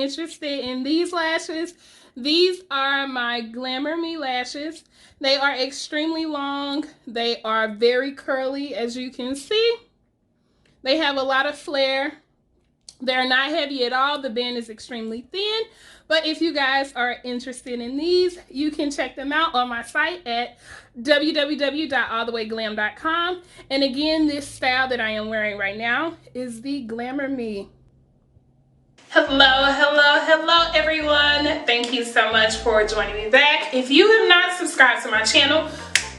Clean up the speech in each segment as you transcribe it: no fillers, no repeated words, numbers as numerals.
interested in these lashes, these are my Glamour Me lashes. They are extremely long. They are very curly, as you can see. They have a lot of flare. They're not heavy at all. The band is extremely thin. But if you guys are interested in these, you can check them out on my site at www.allthewayglam.com. And again, this style that I am wearing right now is the Glamour Me. Hello everyone. Thank you so much for joining me back. If you have not subscribed to my channel,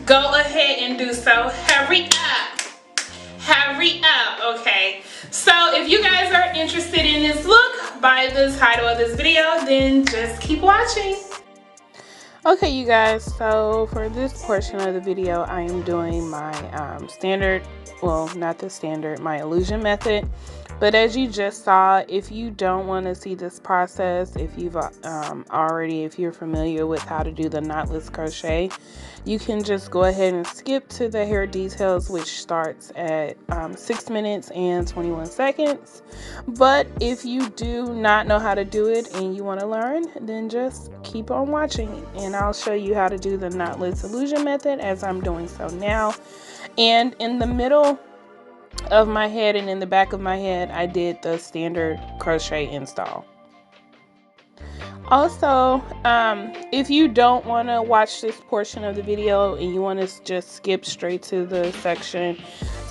go ahead and do so. Hurry up. Okay, so if you guys are interested in this look by the title of this video, then just keep watching. Okay, you guys, so for this portion of the video, I am doing my standard, well, not the standard, my illusion method. But as you just saw, if you don't want to see this process, if you've if you're familiar with how to do the knotless crochet, you can just go ahead and skip to the hair details, which starts at 6 minutes and 21 seconds. But if you do not know how to do it and you want to learn, then just keep on watching, and I'll show you how to do the knotless illusion method as I'm doing so now. And in the middle of my head and in the back of my head, I did the standard crochet install. Also, if you don't want to watch this portion of the video and you want to just skip straight to the section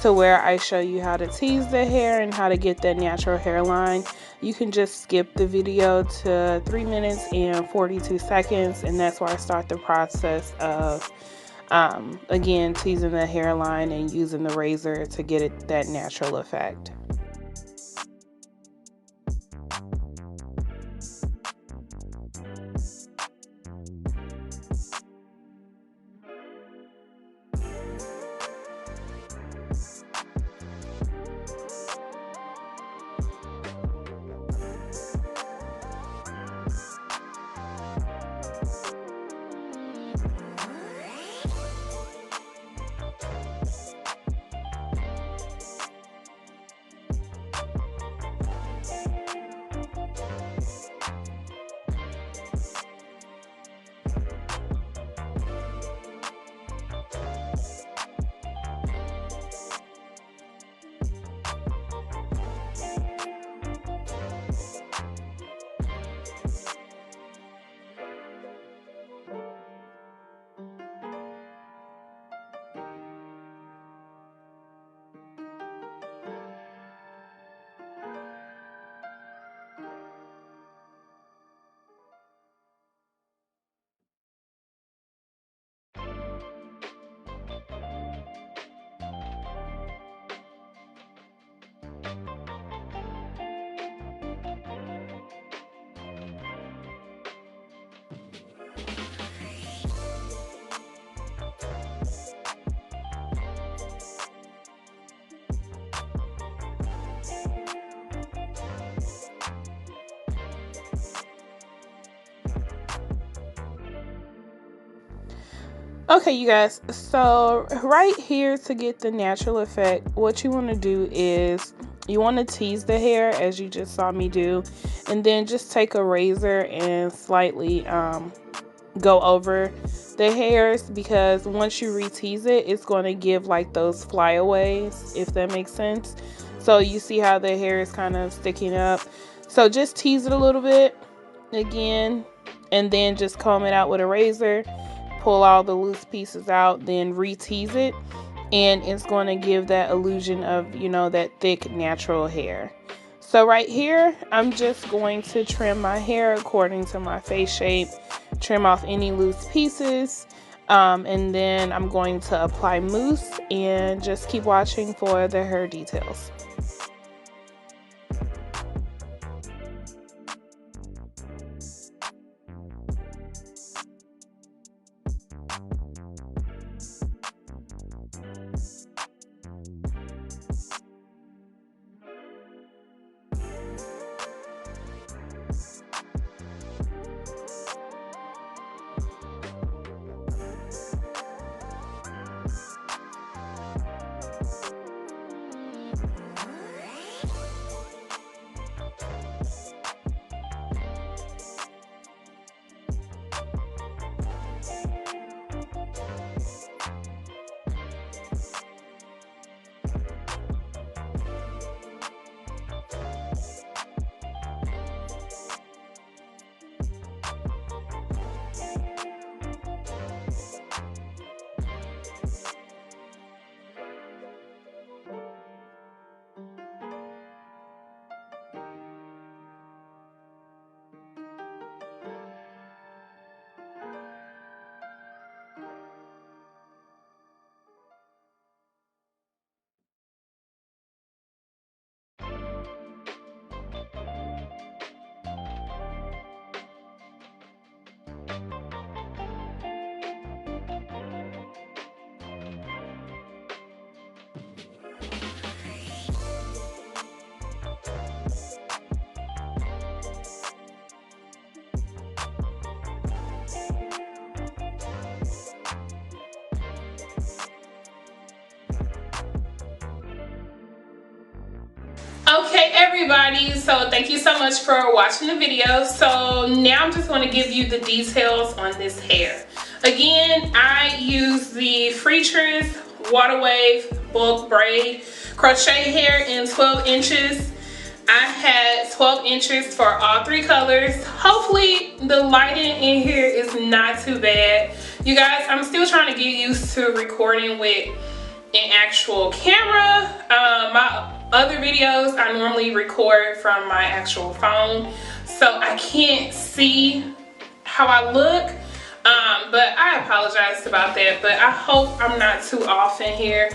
to where I show you how to tease the hair and how to get that natural hairline, you can just skip the video to 3 minutes and 42 seconds, and that's where I start the process of again teasing the hairline and using the razor to get it that natural effect. Okay, you guys, so right here, to get the natural effect, what you want to do is you want to tease the hair as you just saw me do, and then just take a razor and slightly go over the hairs, because once you re-tease it, it's going to give like those flyaways, if that makes sense. So you see how the hair is kind of sticking up, so just tease it a little bit again, and then just comb it out with a razor, pull all the loose pieces out, then re-tease it, and it's going to give that illusion of, you know, that thick natural hair. So right here, I'm just going to trim my hair according to my face shape, trim off any loose pieces, and then I'm going to apply mousse and just keep watching for the hair details. Okay everybody, so thank you so much for watching the video. So now I'm just going to give you the details on this hair. Again, I use the freetress water wave bulk braid crochet hair in 12 inches. I had 12 inches for all three colors. Hopefully the lighting in here is not too bad. You guys, I'm still trying to get used to recording with an actual camera. My other videos I normally record from my actual phone, so I can't see how I look, but I apologize about that, but I hope I'm not too off in here.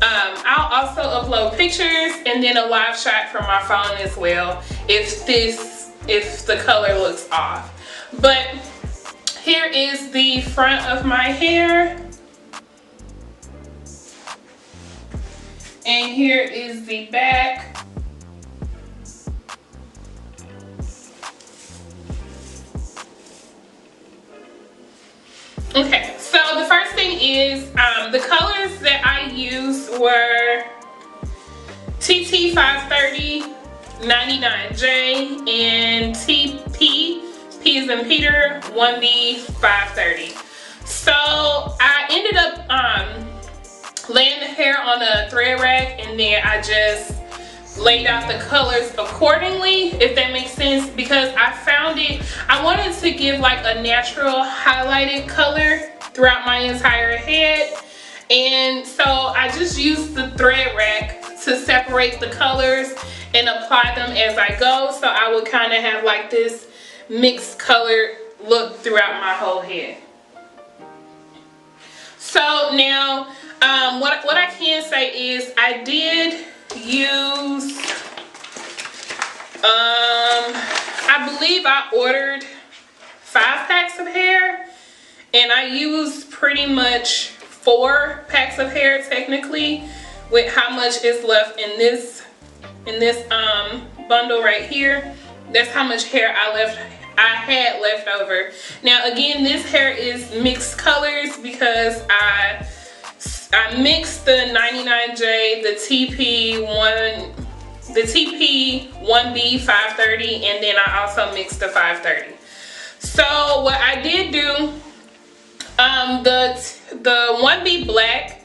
I'll also upload pictures and then a live shot from my phone as well if the color looks off. But here is the front of my hair. And here is the back. Okay, so the first thing is the colors that I used were TT 530, 99J, and TP, P as in Peter, 1B 530. So I ended up laying the hair on a thread rack, and then I just laid out the colors accordingly, if that makes sense, because I found I wanted to give like a natural highlighted color throughout my entire head, and so I just used the thread rack to separate the colors and apply them as I go, so I would kind of have like this mixed color look throughout my whole head. So now what I can say is I did use, I believe I ordered 5 packs of hair, and I used pretty much 4 packs of hair technically, with how much is left in this bundle right here. That's how much hair I had left over. Now again, this hair is mixed colors because I mixed the 99J, the TP 1B 530, and then I also mixed the 530. So what I did do, the 1B black,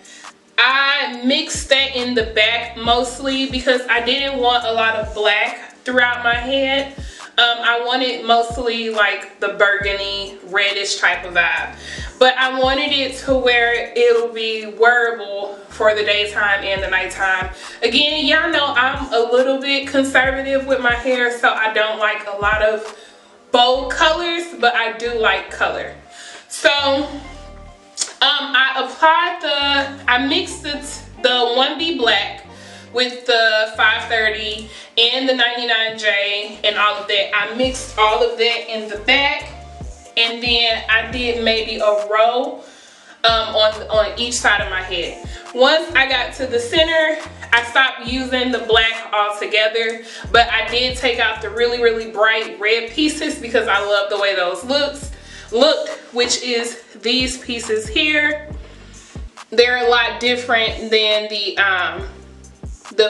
I mixed that in the back mostly because I didn't want a lot of black throughout my head. I wanted mostly like the burgundy reddish type of vibe, but I wanted it to where it'll be wearable for the daytime and the nighttime. Again, y'all know I'm a little bit conservative with my hair, so I don't like a lot of bold colors, but I do like color. So I mixed the 1B black with the 530 and the 99J and all of that. I mixed all of that in the back, and then I did maybe a row on each side of my head. Once I got to the center, I stopped using the black altogether, but I did take out the really bright red pieces because I love the way those looked, which is these pieces here. They're a lot different than the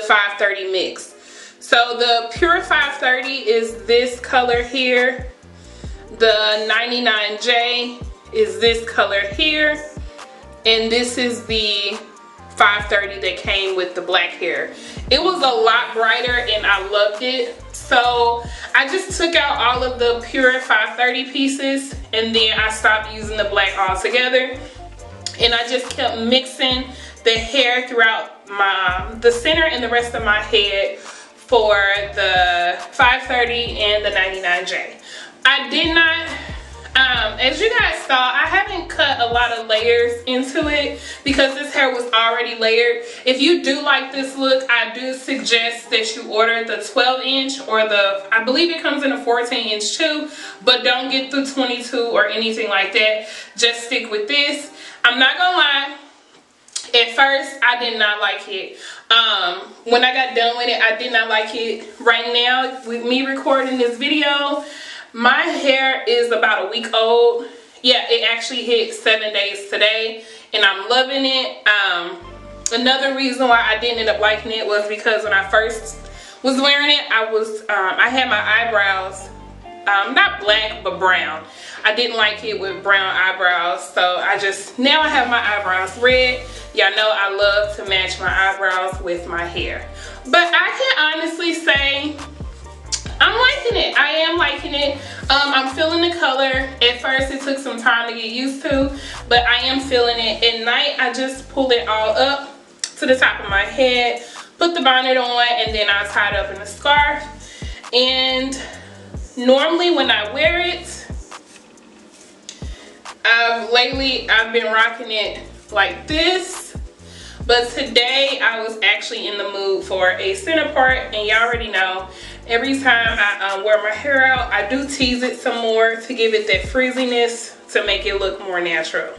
530 mix. So the pure 530 is this color here. The 99J is this color here. And this is the 530 that came with the black hair. It was a lot brighter and I loved it. So I just took out all of the pure 530 pieces, and then I stopped using the black altogether. And I just kept mixing the hair throughout the center and the rest of my head for the 530 and the 99J. I did not As you guys saw, I haven't cut a lot of layers into it because this hair was already layered. If you do like this look, I do suggest that you order the 12-inch or the, I believe it comes in a 14-inch too, but don't get the 22 or anything like that. Just stick with this. I'm not gonna lie, at first I did not like it. When I got done with it, I did not like it. Right now, with me recording this video, my hair is about a week old. Yeah, it actually hit 7 days today, and I'm loving it. Another reason why I didn't end up liking it was because when I first was wearing it, I had my eyebrows not black but brown. I didn't like it with brown eyebrows, so now I have my eyebrows red. Y'all know I love to match my eyebrows with my hair, but I can honestly say I'm liking it. I am liking it. I'm feeling the color. At first it took some time to get used to, but I am feeling it. At night I just pull it all up to the top of my head, put the bonnet on, and then I tie it up in a scarf. And normally when I wear it, lately I've been rocking it like this, but today I was actually in the mood for a center part, and y'all already know every time I wear my hair out, I do tease it some more to give it that frizziness to make it look more natural.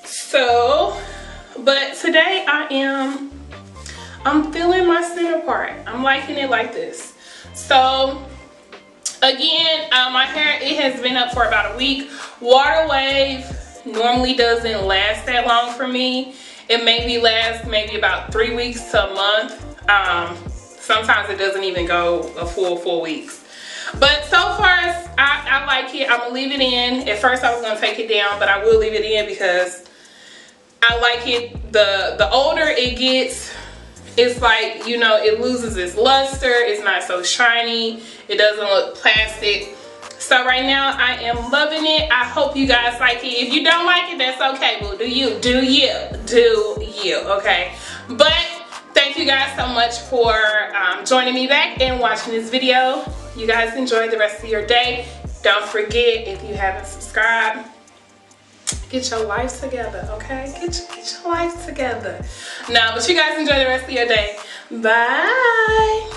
So, but today I'm feeling my center part. I'm liking it like this. So again, my hair, it has been up for about a week. Water wave normally doesn't last that long for me. It maybe lasts maybe about 3 weeks to a month. Sometimes it doesn't even go a full 4 weeks. But so far, I like it. I'm gonna leave it in. At first I was gonna take it down, but I will leave it in because I like it. The older it gets, it's like, you know, it loses its luster. It's not so shiny. It doesn't look plastic. So right now I am loving it. I hope you guys like it. If you don't like it, that's okay. Well, do you, okay? But thank you guys so much for joining me back and watching this video. You guys enjoy the rest of your day. Don't forget, if you haven't subscribed, get your lives together, okay? Get your lives together. No, but you guys enjoy the rest of your day. Bye.